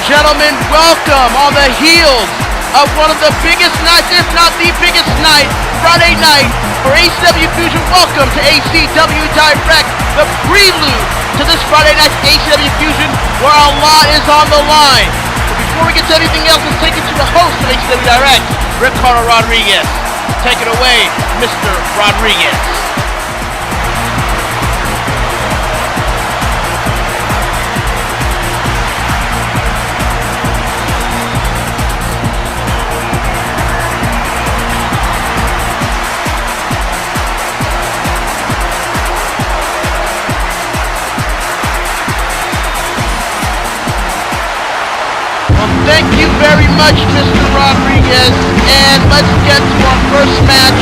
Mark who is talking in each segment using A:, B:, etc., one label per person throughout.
A: gentlemen, welcome on the heels of one of the biggest nights, if not the biggest night, Friday night for ACW Fusion. Welcome to ACW Direct, the prelude to this Friday night's ACW Fusion, where a lot is on the line. But before we get to anything else, let's take it to the host of ACW Direct, Ricardo Rodriguez. Take it away, Mr. Rodriguez. Thank you very much, Mr. Rodriguez, and let's get to our first match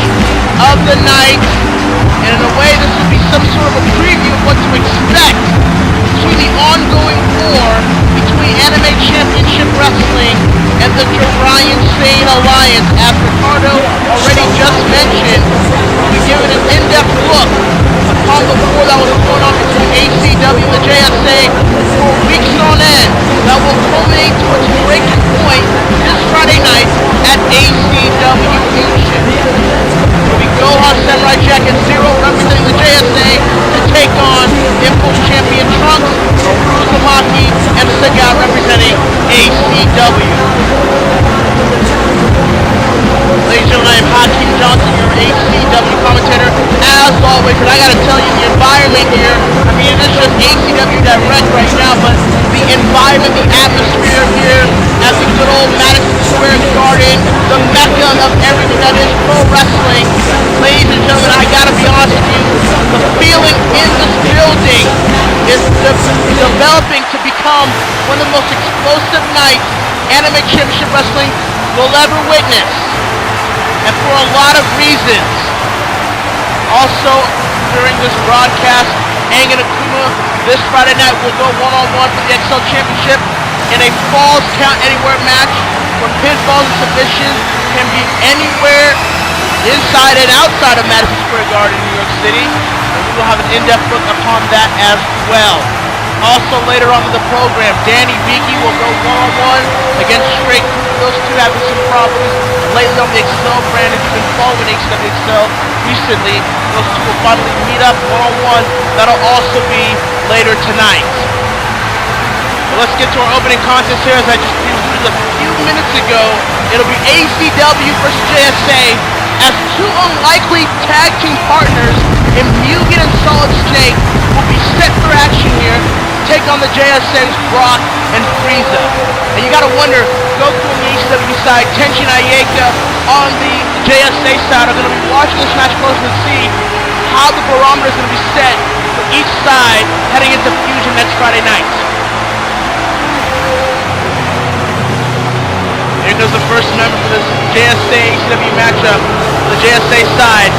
A: of the night. And in a way, this will be some sort of a preview of what to expect between the ongoing war between Anime Championship Wrestling and the Jorian Sane Alliance. As Ricardo already just mentioned, we'll be given an in-depth look upon the war that was going on between ACW and the JSA for weeks on end that will culminate to its breaking point this Friday night at ACW Fusion. It will be Gohan, Samurai Jack, and Zero representing the JSA to take on Impulse Champion Trunks, Naruto Uzumaki, and Sagat representing ACW. Ladies and gentlemen, I am Hakeem Johnson, your ACW commentator. As always, and I gotta tell you, the environment here, I mean, it is just ACW Direct right now, but the environment, the atmosphere here at the good old Madison Square Garden, the mecca of everything that is pro wrestling. Ladies and gentlemen, I gotta be honest with you, the feeling in this building is developing to become one of the most explosive nights Anime Championship Wrestling will ever witness. And for a lot of reasons. Also, during this broadcast, Aang and Akuma this Friday night will go one-on-one for the XL Championship in a Falls Count Anywhere match where pinfalls and submissions can be anywhere inside and outside of Madison Square Garden in New York City. And we will have an in-depth look upon that as well. Also, later on in the program, Hibiki will go one-on-one against Straight Cougar. Those two having some problems lately on the Excel brand. If you've been following ACW Excel recently, those two will finally meet up one-on-one. That'll also be later tonight. But let's get to our opening contest here. As I just alluded a few minutes ago, it'll be ACW versus JSA as two unlikely tag team partners in Mugen and Solid Snake will be set for action here. Take on the JSA's Brock and Frieza. And you gotta wonder, Goku on the ACW side, Tenshin Ayeka on the JSA side are gonna be watching this match closely to see how the barometer is gonna be set for each side heading into Fusion next Friday night. Here goes the first member for this JSA ACW matchup. For the JSA side,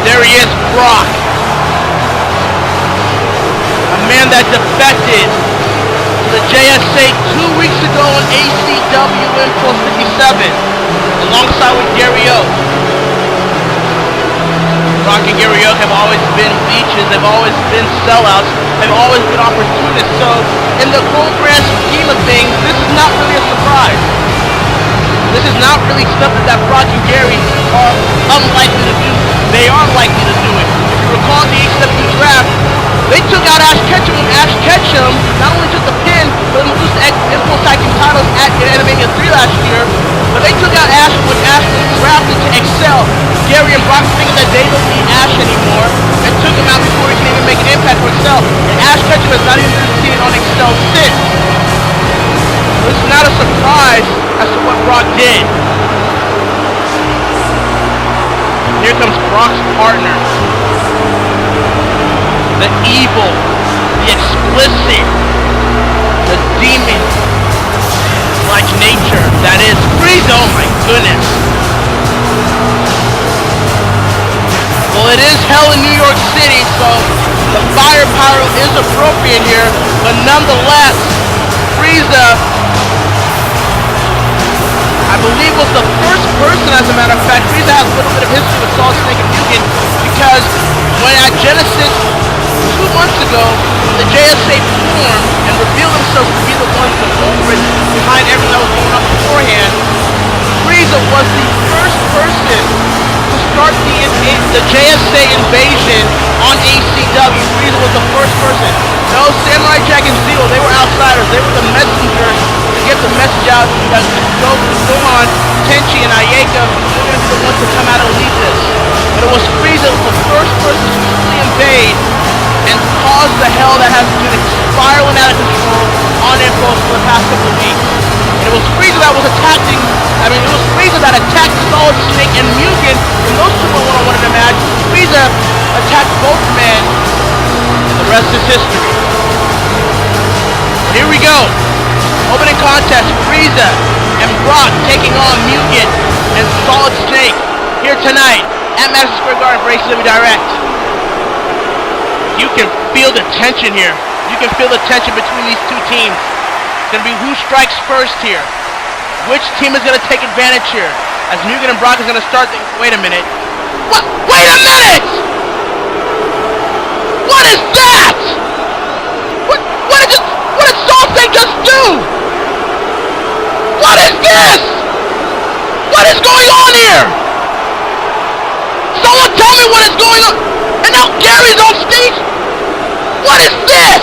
A: there he is, Brock. A man that defected to the JSA 2 weeks ago on ACW Impulse 57, alongside with Gary O. Brock and Gary O have always been leeches, they've always been sellouts, they've always been opportunists, so in the whole grand scheme of things, this is not really a surprise. This is not really something that Brock and Gary are unlikely to do. They are likely to do it. If you recall the ACW draft, they took out Ash Ketchum when Ash Ketchum not only took the pin, but introduced Impulse Tag Team titles at Animania 3 last year, but they took out Ash when Ash was drafted to excel. Gary and Brock thinking that they don't need Ash anymore, and took him out before he can even make an impact for Excel. And Ash Ketchum has not even been seen on Excel since. This is not a surprise as to what Brock did. Here comes Brock's partner. The evil, the explicit, the demon-like nature that is Frieza. Oh my goodness. Well, it is hell in New York City, so the firepower is appropriate here, but nonetheless, Frieza, I believe, was the first person, as a matter of fact. Frieza has a little bit of history with Solid Snake and Mugen, because when at Genesis 2 months ago, the JSA formed and revealed themselves to be the ones, the culprits start the JSA invasion on ACW. Frieza was the first person. No, Samurai Jack and Zero, they were outsiders. They were the messengers to get the message out that Gohan, Tenchi, and Ayaka were going to be the ones to come out and lead this. But it was Frieza who was the first person to truly invade and cause the hell that has been spiraling out of control on Impulse for the past couple of weeks. And it was Frieza that was it was Frieza that attacked Solid Snake and Mugen, and those two were one-on-one in the match. Frieza attacked both men, and the rest is history. Here we go. Opening contest, Frieza and Brock taking on Mugen and Solid Snake here tonight at Madison Square Garden for ACW Direct. You can feel the tension here. You can feel the tension between these two teams. It's going to be who strikes first here. Which team is going to take advantage here? As Mugen and Brock is going to start wait a minute. What? Wait a minute! What is that? What did Solid Snake just do? What is this? What is going on here? Someone tell me what is going on! And now Gary's on stage? What is this?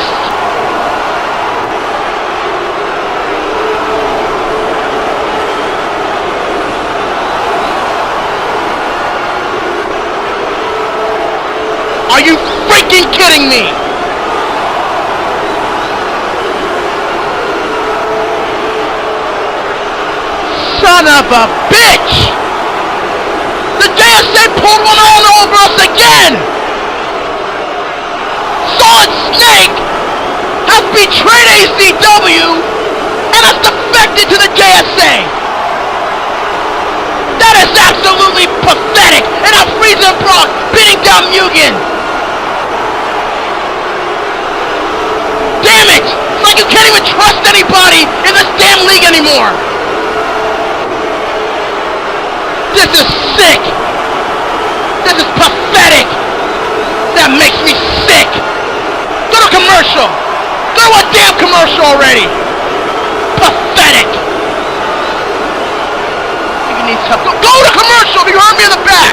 A: Are you freaking kidding me? Son of a bitch! The JSA pulled one on over us again! Solid Snake has betrayed ACW and has defected to the JSA! That is absolutely pathetic! And now Frieza and Brock beating down Mugen! Damn it! It's like you can't even trust anybody in this damn league anymore! This is sick! This is pathetic! That makes me sick! Go to commercial! Go to a damn commercial already! Pathetic! You need help. Go to commercial! You heard me in the back!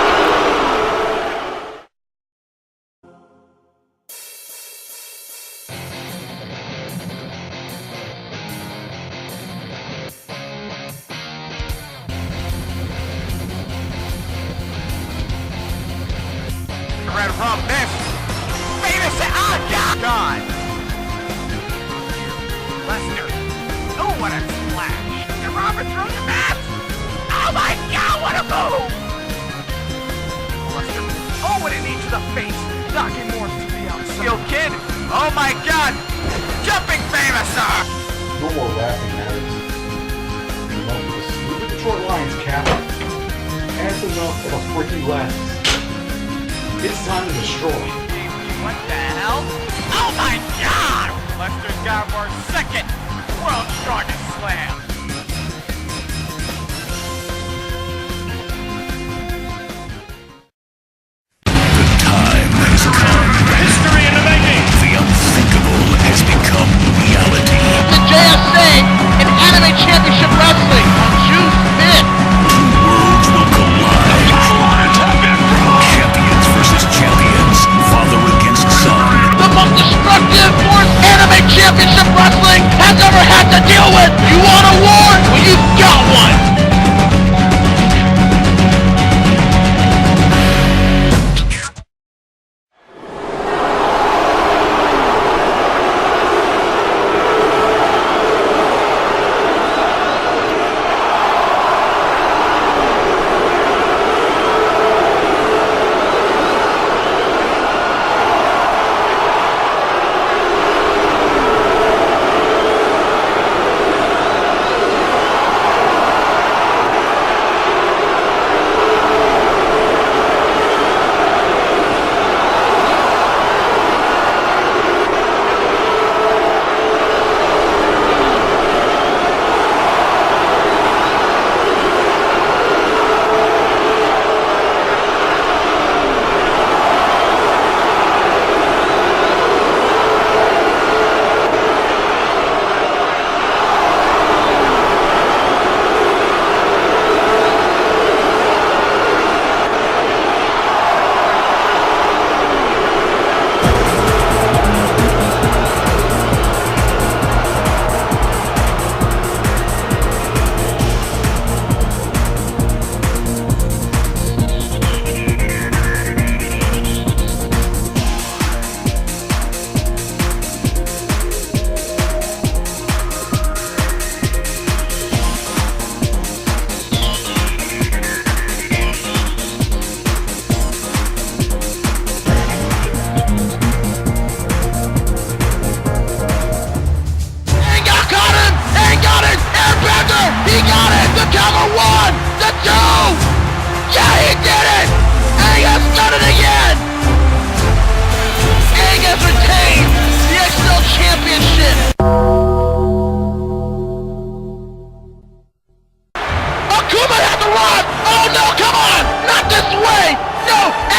B: Red rum this! Famous God! Lester! Oh, what a splash! And Robert throws the match! Oh my God, what a move! Lester! Oh, what a knee to the face! Knocking more to the outside! Yo, kid! Oh my God! Jumping famous, sir!
C: No more laughing matters. Look at the short lines, Cap. That's enough of a freaking glasses. It's time to destroy.
B: What the hell? Oh my God! Lester's got more second world's strongest slam.
D: The time has come.
B: History in the making.
D: The unthinkable has become reality.
A: The JSA in Anime Championship Wrestling on June 5th.
D: Worlds will collide. Champions versus champions. Father against son.
A: The most destructive force Anime Championship Wrestling has ever had to deal with. You wanna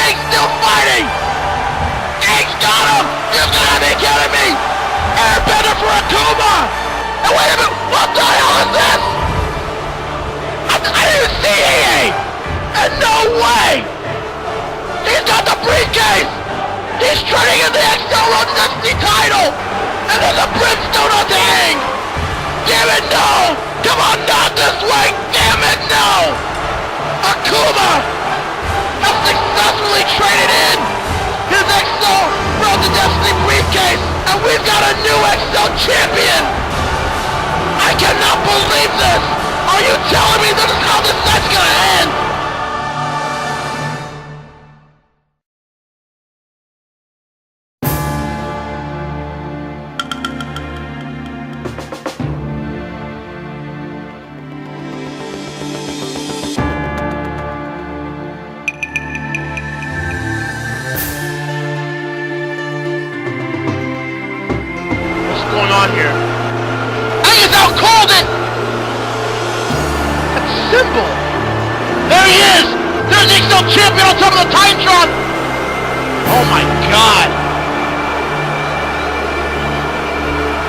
A: Aang's still fighting! Aang's got him! You gotta be kidding me! Airbender for Akuma! And wait a minute, what the hell is this? I didn't even see EA! And no way! He's got the briefcase! He's turning in the XL Destiny title! And there's a brimstone on the Aang! Damn it, no! Come on, not this way! Damn it, no! Akuma has successfully traded in his XL Road to Destiny briefcase, and we've got a new XL champion! I cannot believe this! Are you telling me this is how this night's gonna end? Here. Aang has out called it! That's simple! There he is! There's the XL champion on top of the Titantron! Oh my god!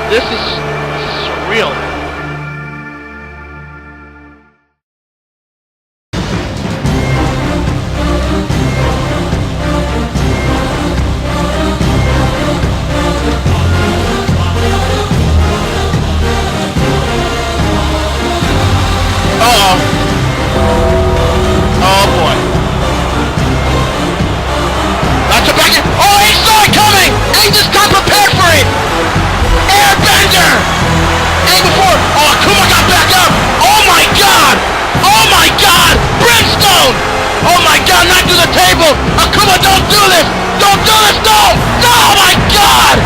A: This is surreal. Oh boy. That's a back in. Oh, he saw it coming! Aang just got prepared for it! Airbender! Aang before. Oh, Akuma got back up! Oh my god! Oh my god! Brimstone! Oh my god, not through the table! Akuma, don't do this! Don't do this! No! No! Oh my god!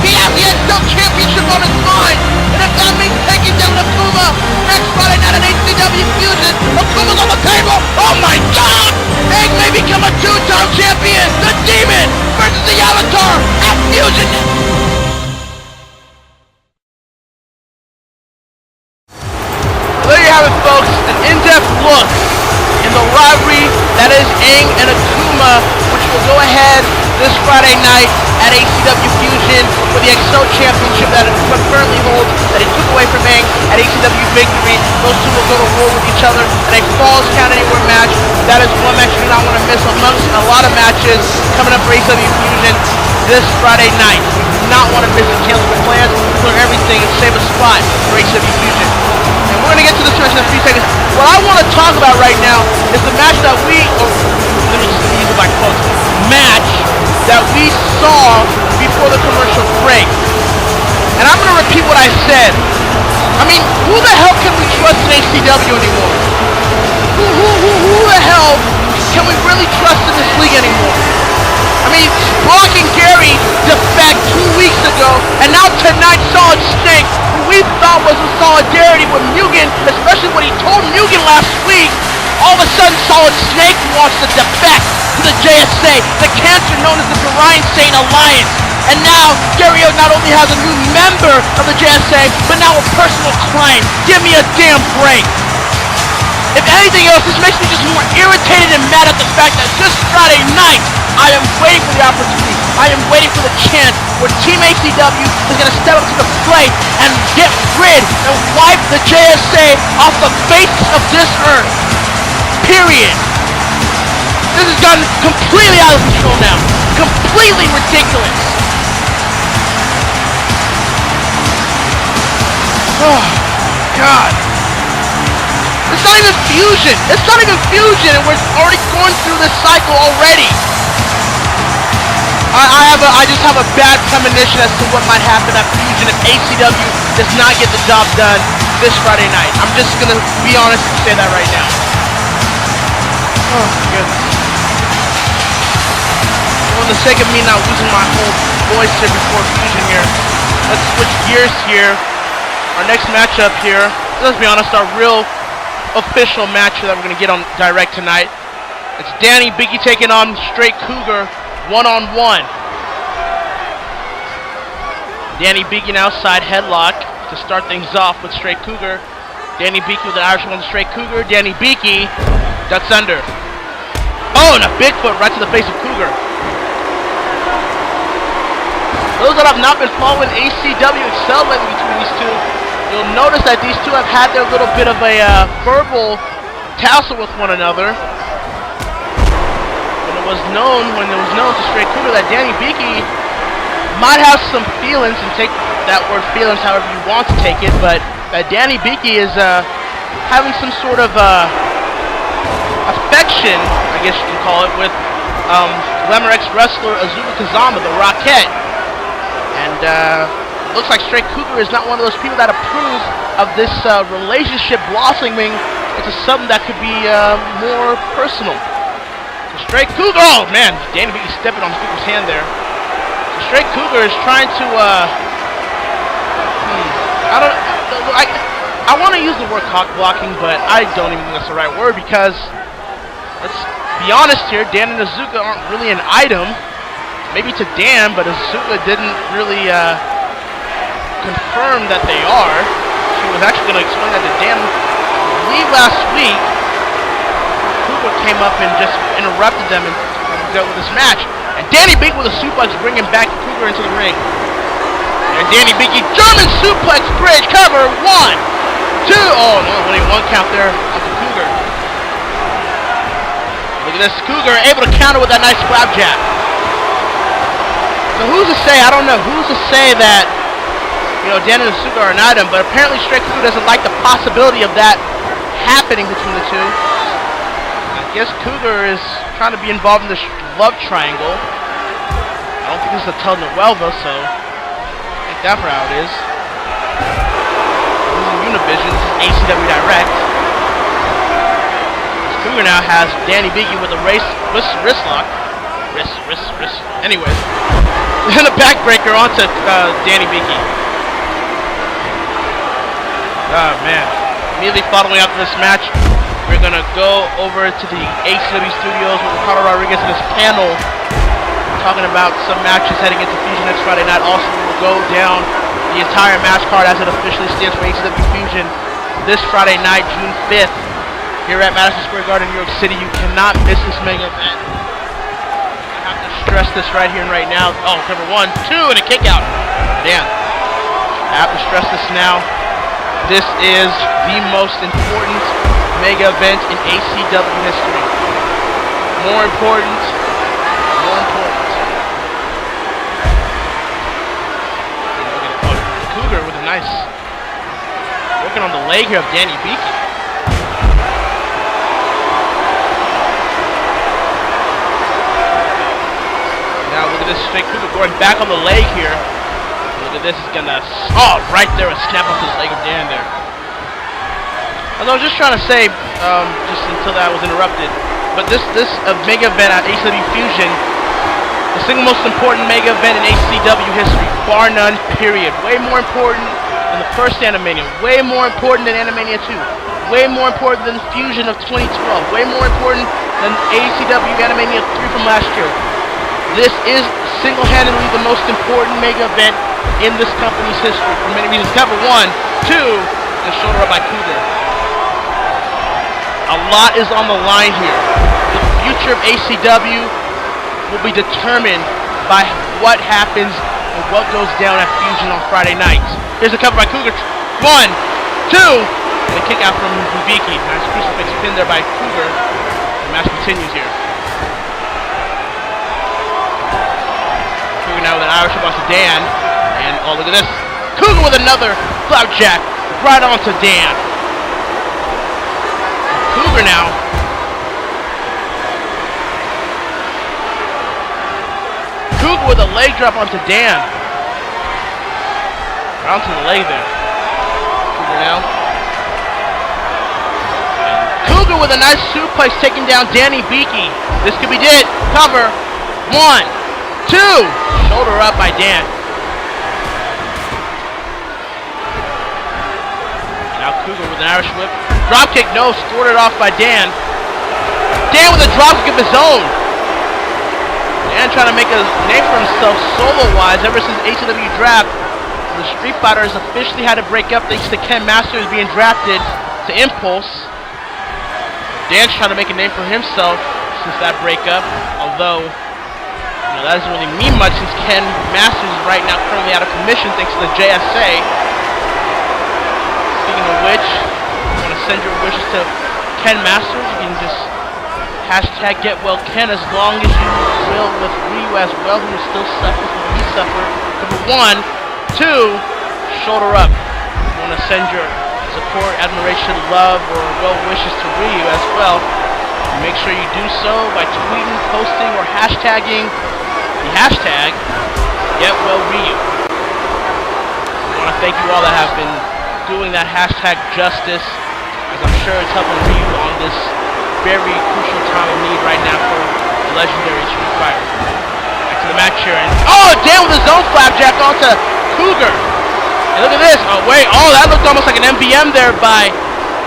A: He has the XL Championship on his mind, and if that means taking down Akuma next Friday night at ACW Fusion, Akuma's on the table! Oh my god! Aang may become a two-time champion! The Demon versus the Avatar at Fusion! Well, there you have it, folks. An in-depth look in the rivalry that is Aang and Akuma, which will go ahead this Friday night at ACW Fusion for the XL Championship that Akuma currently holds, that he took away from Aang at ACW Victory. Those two will go to war with each other in a Falls Count Anywhere match. That is one match you do not want to miss amongst a lot of matches coming up for ACW Fusion this Friday night. You do not want to miss it. Cancel your plans, clear everything, and save a spot for ACW Fusion. And we're going to get to this match in a few seconds. What I want to talk about right now is the match that let me just use it by quotes, match that we saw before the commercial break. And I'm going to repeat what I said. I mean, who the hell can we trust in ACW anymore? Who the hell can we really trust in this league anymore? I mean, Brock and Gary defect 2 weeks ago, and now tonight Solid Snake, who we thought was in solidarity with Mugen, especially when he told Mugen last week, all of a sudden Solid Snake wants to defect to the JSA, the cancer known as the Orion Sane Alliance. And now, Gary not only has a new member of the JSA, but now a personal client. Give me a damn break. If anything else, this makes me just more irritated and mad at the fact that this Friday night, I am waiting for the opportunity. I am waiting for the chance where Team ACW is going to step up to the plate and get rid and wipe the JSA off the face of this earth. Period. This has gotten completely out of control now. Completely ridiculous. Oh, God. It's not even Fusion. It's not even Fusion, and we're already going through this cycle already. I just have a bad premonition as to what might happen at Fusion if ACW does not get the job done this Friday night. I'm just gonna be honest and say that right now. Oh, goodness. For the sake of me not losing my whole voice here before Fusion here, let's switch gears here. Our next matchup here, let's be honest, our real official match that we're going to get on Direct tonight. It's Danny Biggie taking on Straight Cougar one-on-one. Danny Biggie an outside headlock to start things off with Straight Cougar. Danny Hibiki with an Irish on the Straight Cougar. Danny Hibiki ducks under. Oh, and a big foot right to the face of Cougar. Those that have not been following ACW Excel lately between these two, you'll notice that these two have had their little bit of a verbal tussle with one another. When it was known to Straight Cougar that Danny Hibiki might have some feelings, and take that word feelings however you want to take it, but Danny Hibiki is having some sort of affection, I guess you can call it, with Glamor X wrestler Asuka Kazama, the Rockette. And looks like Straight Cougar is not one of those people that approve of this relationship blossoming into something that could be more personal. So Straight Cougar, oh man, Danny Hibiki stepping on Cougar's hand there. So Straight Cougar is trying to, I want to use the word cock blocking, but I don't even think that's the right word because, let's be honest here, Dan and Asuka aren't really an item. Maybe to Dan, but Asuka didn't really confirm that they are. She was actually going to explain that to Dan. I believe last week, Cougar came up and just interrupted them and dealt with this match. And Danny Hibiki with a suplex bringing back Cougar into the ring. And Danny Hibiki, German suplex bridge cover, 1, 2. Oh no, only one count there on the Cougar. Look at this, Cougar able to counter with that nice flapjack. So who's to say, I don't know, who's to say that, Dan and Asuka are an item, but apparently Straight Cougar doesn't like the possibility of that happening between the two. I guess Cougar is trying to be involved in this love triangle. I don't think this is a telenovela, so take that for how it is. This is Univision, this is ACW Direct. Cougar now has Danny Hibiki with a wrist lock. Wrist. Anyways. And a backbreaker onto Danny Hibiki. Oh man. Immediately following after this match, we're gonna go over to the ACW studios with Ricardo Rodriguez and his panel, talking about some matches heading into Fusion next Friday night. Also, we'll go down the entire match card as it officially stands for ACW Fusion this Friday night, June 5th, here at Madison Square Garden, New York City. You cannot miss this mega event. I have to stress this right here and right now. Oh, cover 1, 2, and a kick out. Damn. I have to stress this now. This is the most important mega event in ACW history. More important. Cougar with a nice working on the leg here of Danny Hibiki. Now look at this Straight Cougar going back on the leg here. Look at this, is gonna right there, a snap off the leg of Dan there. As I was just trying to say, just until that was interrupted, but this mega event at ACW Fusion, the single most important mega event in ACW history, bar none, period. Way more important than the first Animania, way more important than Animania 2, way more important than Fusion of 2012, way more important than ACW Animania 3 from last year. This is single-handedly the most important mega event in this company's history for many reasons. Cover 1, 2, and shoulder up by Cougar. A lot is on the line here. The future of ACW will be determined by what happens and what goes down at Fusion on Friday night. Here's a cover by Cougar. 1, 2, and a kick out from Hibiki. Nice crucifix pin there by Cougar. The match continues here. Cougar now with an Irish up onto Dan. And oh, look at this. Cougar with another flapjack right onto Dan. Cougar now. Cougar with a leg drop onto Dan. Right onto the leg there. Cougar now. Cougar with a nice suplex taking down Danny Hibiki. This could be it. Cover. 1, 2. Shoulder up by Dan. Now Cougar with an Irish whip. Dropkick, no, thwarted off by Dan. Dan with a dropkick of his own. Dan trying to make a name for himself solo-wise ever since ACW Draft. The Street Fighters officially had to break up thanks to Ken Masters being drafted to Impulse. Dan's trying to make a name for himself since that breakup, although that doesn't really mean much since Ken Masters is right now currently out of commission thanks to the JSA. Speaking of which, you want to send your wishes to Ken Masters, you can just hashtag get well Ken as long as you will with Ryu as well, who still suffers what he suffered. Number 1. 2. Shoulder up. You want to send your support, admiration, love, or well wishes to Ryu as well. Make sure you do so by tweeting, posting, or hashtagging the hashtag GetWellRyu. I want to thank you all that have been doing that hashtag justice, as I'm sure it's helping Ryu on this very crucial time of need right now for the legendary Street Fighter. Back to the match here, and damn, with his own flapjack onto Cougar. And look at this. Oh wait, that looked almost like an MVM there by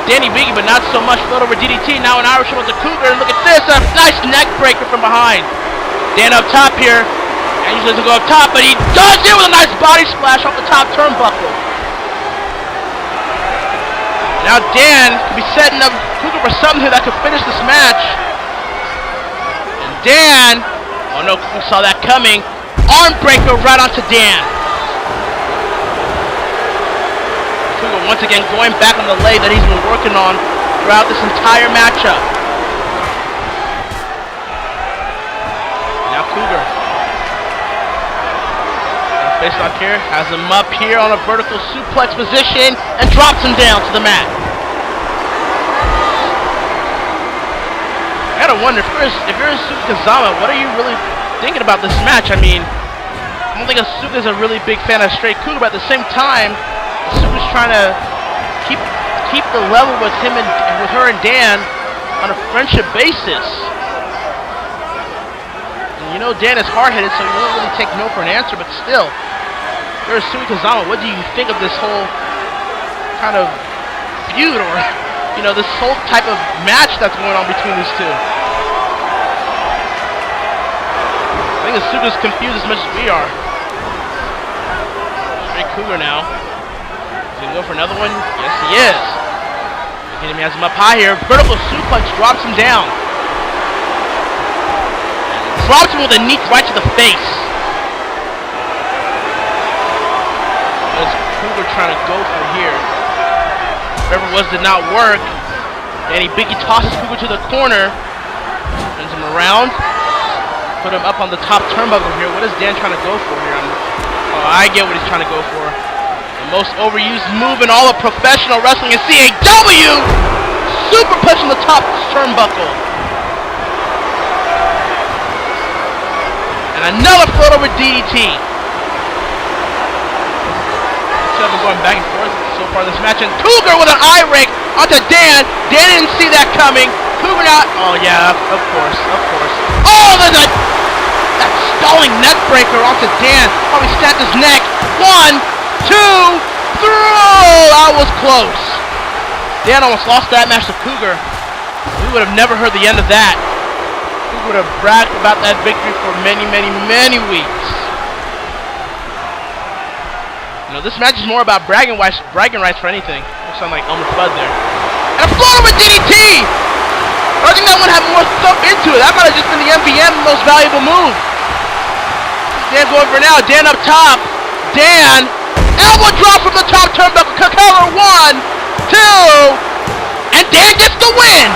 A: Danny Biggie, but not so much. Float over DDT. Now an Irish onto Cougar, and look at this, a nice neck breaker from behind. Dan up top here, and usually doesn't go up top, but he does it with a nice body splash off the top turnbuckle. Now Dan could be setting up Cougar for something that could finish this match. And Dan, oh no, Cougar saw that coming. Arm breaker right onto Dan. Cougar once again going back on the leg that he's been working on throughout this entire matchup. Now Cougar. Face lock here, has him up here on a vertical suplex position and drops him down to the mat. I gotta wonder, if you're Asuka Kazama, what are you really thinking about this match? I mean, I don't think Asuka's a really big fan of Straight Cougar, but at the same time, Asuka's trying to keep the level with him and with her and Dan on a friendship basis. And you know Dan is hard-headed, so he won't really take no for an answer, but still. If you're Asuka Kazama, what do you think of this whole kind of feud, or this whole type of match that's going on between these two? I think Asuka's confused as much as we are. Straight Cougar now. Is he gonna go for another one? Yes, he is. He has him up high here. Vertical suplex drops him down. Drops him with a knee right to the face. What is Cougar trying to go for here? Whatever it was did not work. Danny Biggie tosses Cougar to the corner. Turns him around. Put him up on the top turnbuckle here. What is Dan trying to go for here? I get what he's trying to go for. The most overused move in all of professional wrestling is CAW! Super push on the top turnbuckle. And another float over DDT. I've been going back and forth so far this match, and Cougar with an eye rake onto Dan. Dan didn't see that coming. Cougar now. Oh yeah, of course. Oh, there's that stalling neck breaker onto Dan. Probably snapped his neck. 1, 2, 3. That was close. Dan almost lost that match to Cougar. We would have never heard the end of that. Cougar would have bragged about that victory for many weeks. This match is more about bragging rights for anything. It sounds like Elmer Fudd there. And a float over DDT! I think that one had more stuff into it. That might have just been the MVM most valuable move. Dan going for now. Dan up top. Dan. Elbow drop from the top turnbuckle. Cover 1, 2. And Dan gets the win!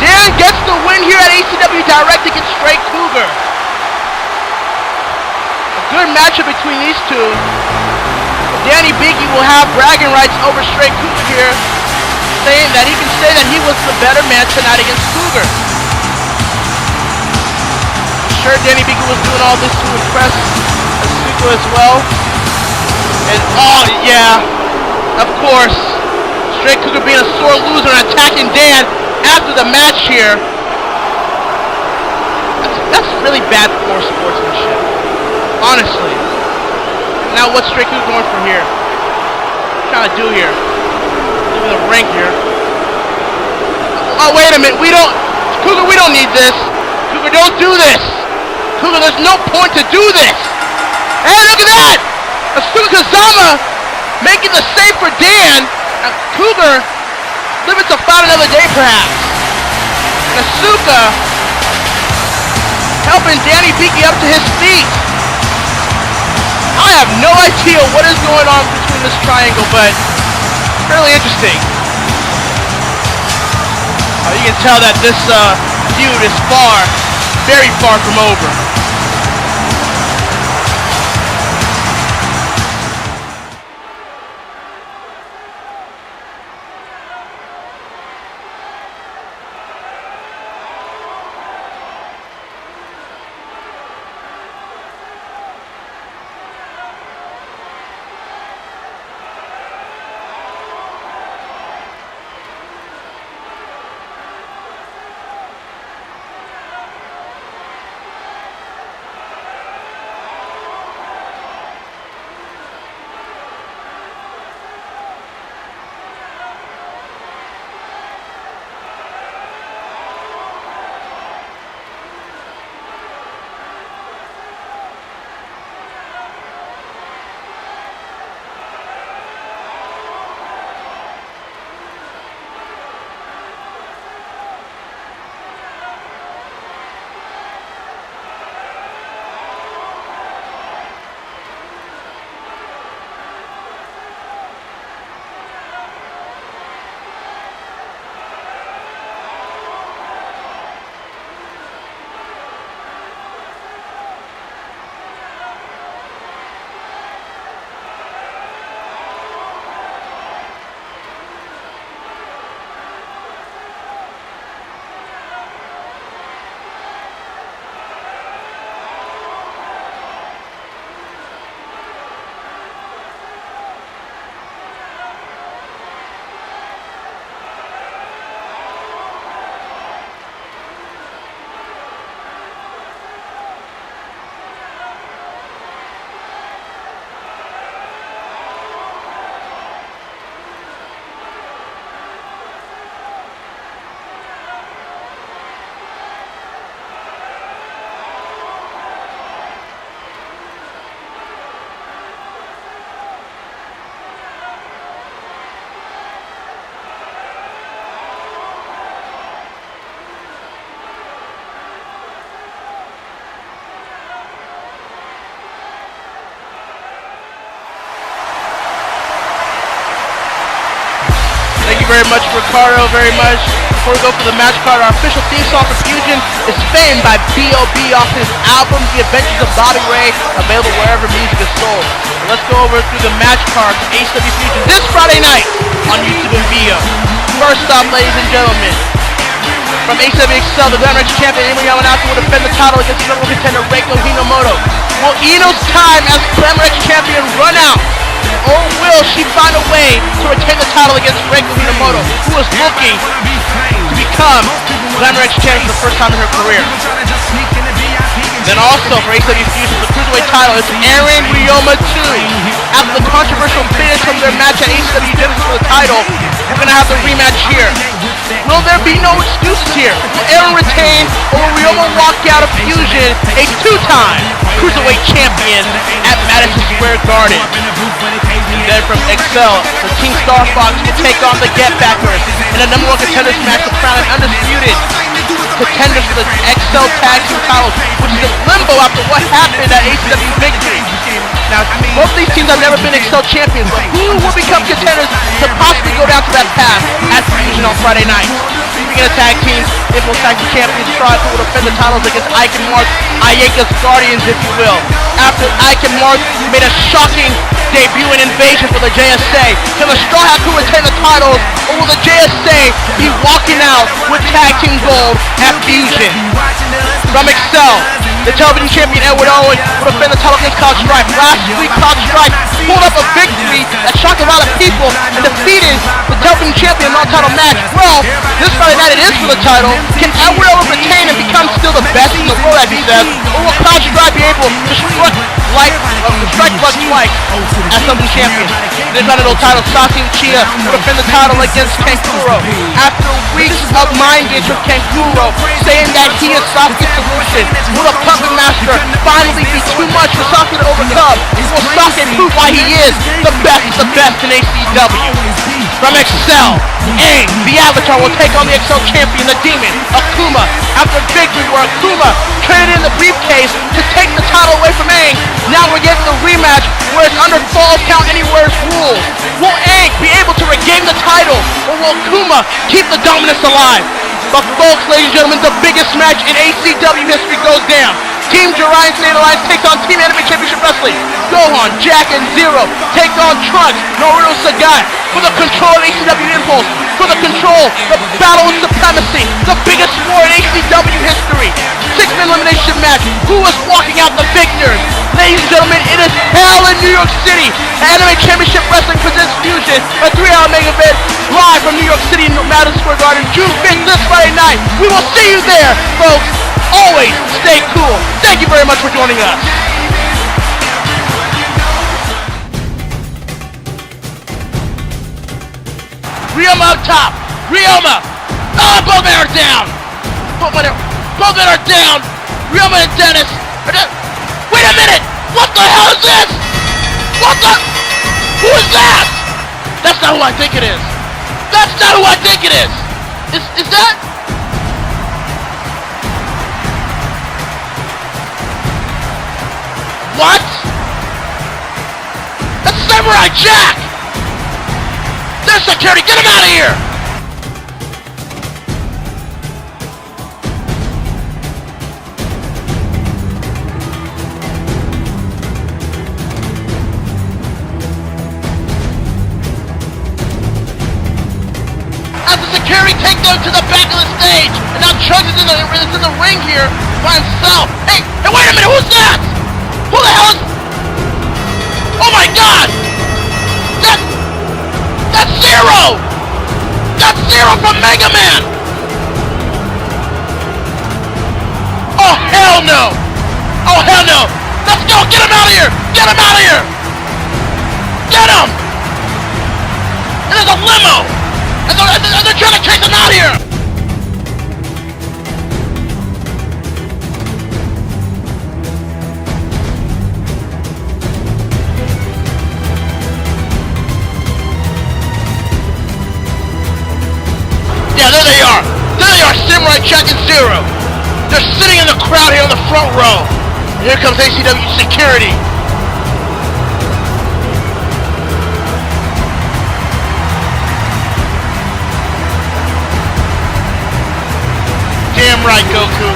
A: Dan gets the win here at ACW Direct against Straight Cougar. A good matchup between these two. Danny Biggie will have bragging rights over Straight Cougar here, saying that he can say that he was the better man tonight against Cougar. I'm sure Danny Biggie was doing all this to impress Asuka as well. And yeah, of course, Straight Cougar being a sore loser and attacking Dan after the match here. That's really bad poor sportsmanship, honestly. Now what's Straight Cougar going for here? What you trying to do here? Leaving the ring here. Oh wait a minute, Cougar, we don't need this. Cougar, don't do this. Cougar, there's no point to do this. Hey, look at that! Asuka Kazama making the save for Dan. Cougar Live it to fight another day, perhaps. And Asuka helping Danny Hibiki up to his feet. I have no idea what is going on between this triangle, but fairly interesting. You can tell that this feud is very far from over. Very much, Ricardo, very much. Before we go for the match card, our official theme song for Fusion is Fame by B.O.B. off his album, The Adventures of Bobby Ray, available wherever music is sold. So let's go over through the match card for ACW Fusion this Friday night on YouTube and Vio. First off, ladies and gentlemen, from ACW Excel, the Glamor X champion, Amy Yamanashi will defend the title against the number one contender, Reiko Hinomoto. Will Ino's time as Glamor X champion run out? Or will she find a way to retain the title against Reiko Hinomoto, who is looking to become Glamor X champion for the first time in her career? Then also for ACW Fusion, the Cruiserweight title is Aaron Ryoma 2. After the controversial finish from their match at ACW Direct for the title, we're going to have the rematch here. Will there be no excuses here? Will Aaron retain, or will Ryoma walk out of Fusion a two-time Cruiserweight champion at Madison Square Garden? Then from Excel, the Team Star Fox will take on the Get Backers in a number one contenders match to crown an undisputed contenders for the Excel Tag Team titles, which is in limbo after what happened at ACW Victory. Now, both these teams have never been Excel champions, but who will become contenders to possibly go down to that path at Fusion on Friday night? Speaking of tag teams, Info Tag Team Champions Strive will defend the titles against Ike and Mark, Ayaka's Guardians, if you will. After Ike and Mark made a shocking debut and invasion for the JSA, can the Straw Hat Crew retain the titles, or will the JSA be walking out with tag team gold at Fusion? From Excel, the television champion Edward Owen will defend the title against Cloud Strife. Last week, Cloud Strife pulled up a victory that shocked a lot of people and defeated the television champion in a non-title match. Well, this Friday night it is for the title. Can Edward Owen retain and become still the best in the world, as he says, or will Cloud Strife be able to strike blood twice as something champion. The Intercontinental title, Sasuke Uchiha will defend the title against Kankuro. After weeks of mind games with Kankuro, saying that he is Sasuke's solution, will the puppet master finally be too much for Sasuke to overcome? Will Sasuke prove why he is the best in ACW? From Excel, Aang, the Avatar, will take on the Excel champion, the Demon, Akuma. After victory where Akuma traded in the briefcase to take the title away from Aang, now we're getting the rematch where it's under Falls Count Anywhere's rules. Will Aang be able to regain the title, or will Akuma keep the dominance alive? But folks, ladies and gentlemen, the biggest match in ACW history goes down. Team Jiraiya State Alliance takes on Team Anime Championship Wrestling. Gohan, Jack, and Zero take on Trunks, Naruto, Sagat for the control of ACW Impulse, for the control, the battle of supremacy, the biggest war in ACW history. 6-man elimination match. Who is walking out the victors? Ladies and gentlemen, it is hell in New York City. Anime Championship Wrestling presents Fusion, a 3-hour mega event live from New York City in Madison Square Garden, June 5th, this Friday night. We will see you there, folks. Always stay cool. Thank you very much for joining us. Ryoma up top. Ryoma. Oh, both men are down. Both men are down. Ryoma and Dennis. Wait a minute. What the hell is this? What the? Who is that? That's not who I think it is. That's not who I think it is. Is that? What? That's Samurai Jack! There's security! Get him out of here! As the security takes them to the back of the stage, and now Trunks is in the ring here by himself. Hey, wait a minute! Who's that? Who the hell is... Oh my god! That's Zero! That's Zero from Mega Man! Oh hell no! Oh hell no! Let's go! Get him out of here! Get him out of here! Get him! And there's a limo! And they're trying to chase him out of here! Yeah, there they are! There they are, Samurai Jack and Zero! They're sitting in the crowd here on the front row! And here comes ACW security! Damn right, Goku!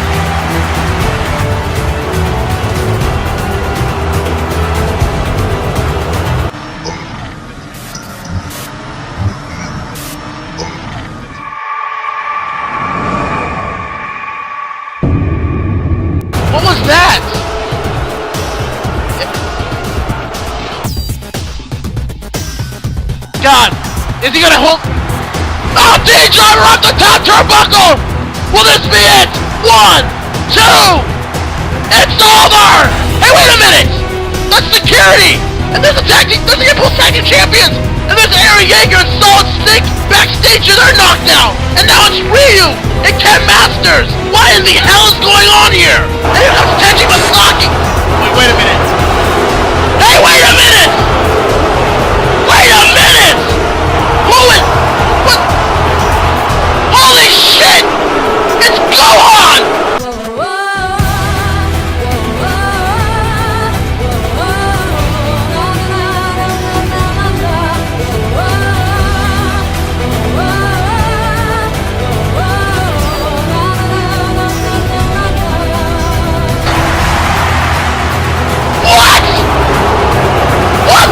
A: What was that? God, is he gonna hold? Oh, D-Driver off the top turnbuckle! Will this be it? 1, 2, it's over! Hey, wait a minute! That's security! And there's a Impulse Tag Team Champions! And there's Aaron Yeager and Solid Snake backstage and they're knocked out! And now it's Ryu and Ken Masters! What in the hell is going on here? And here comes Tenchi Masaki! Wait a minute! Hey, wait a minute! Wait a minute! Who is... What? Holy shit! It's Gohan! What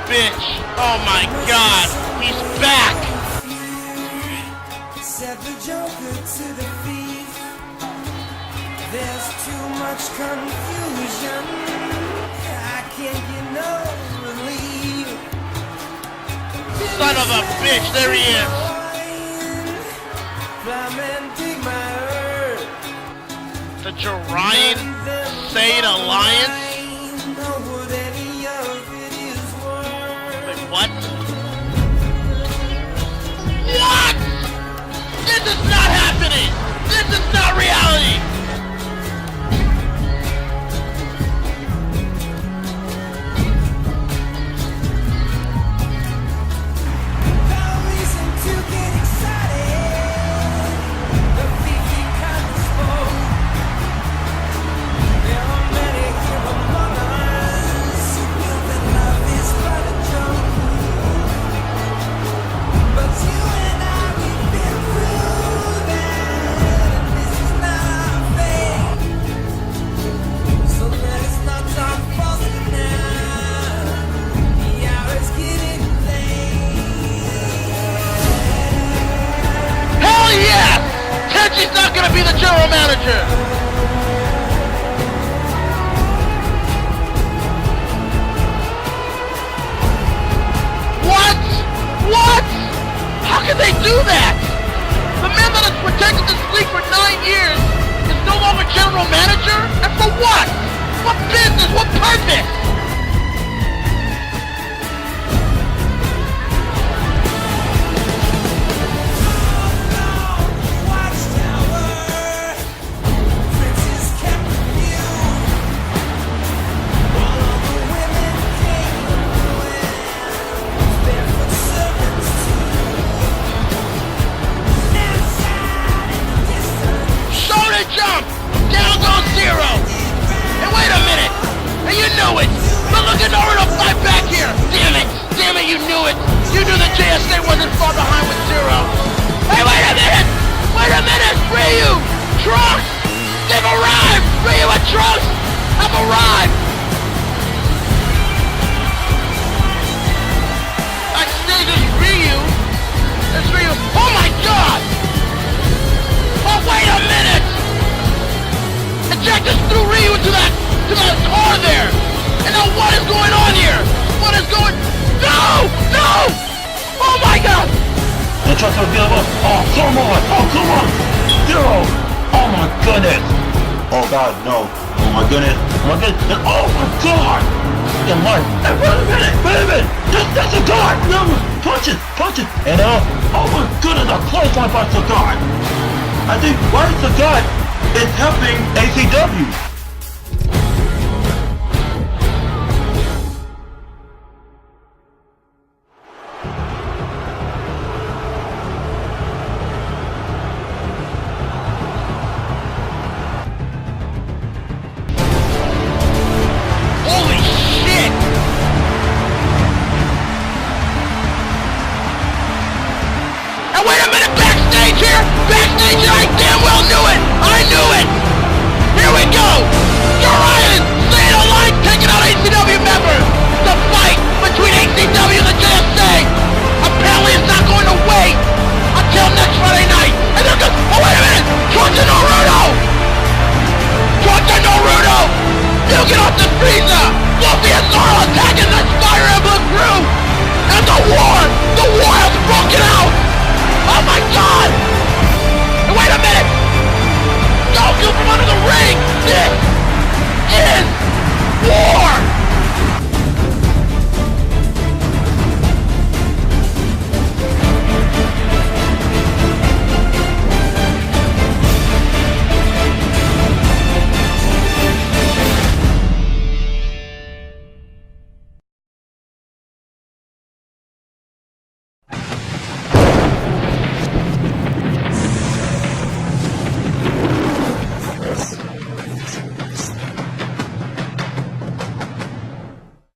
A: bitch. Oh my god. He's back.
E: Said the Joker to the thief. There's too much confusion. I can't get no relief.
A: Son of a bitch, there he is. The Jorian Sade Alliance? Wait, what? What? This is not happening! This is not reality! She's not gonna be the general manager! What? What? How can they do that? The man that has protected this league for 9 years is no longer general manager? And for what? What business? What purpose? Jump! Down goes Zero! And wait a minute! And you knew it! But look at Naruto fight back here! Damn it! Damn it, you knew it! You knew the JSA wasn't far behind with Zero! Hey, wait a minute! Wait a minute! Ryu! Trunks! They've arrived! Ryu and Trunks have arrived! Backstage is Ryu! There's Ryu! Oh my god! Oh, wait a minute! Jack just threw Ryu into that car there! And now what is going on here? What is going... No! No! Oh my god!
F: They tried to give up. Oh, come on! Oh, come on! Zero! Oh my goodness! Oh god, no. Oh my goodness. Oh my goodness. Oh my god! And what? Hey, wait a minute! Wait a minute! That's a guard! No! Punch it! Punch it! And oh my goodness! A close line by Sagat! I think why Sagat is helping ACW.
A: Holy shit! And wait a minute, backstage here! Backstage here, I damn well knew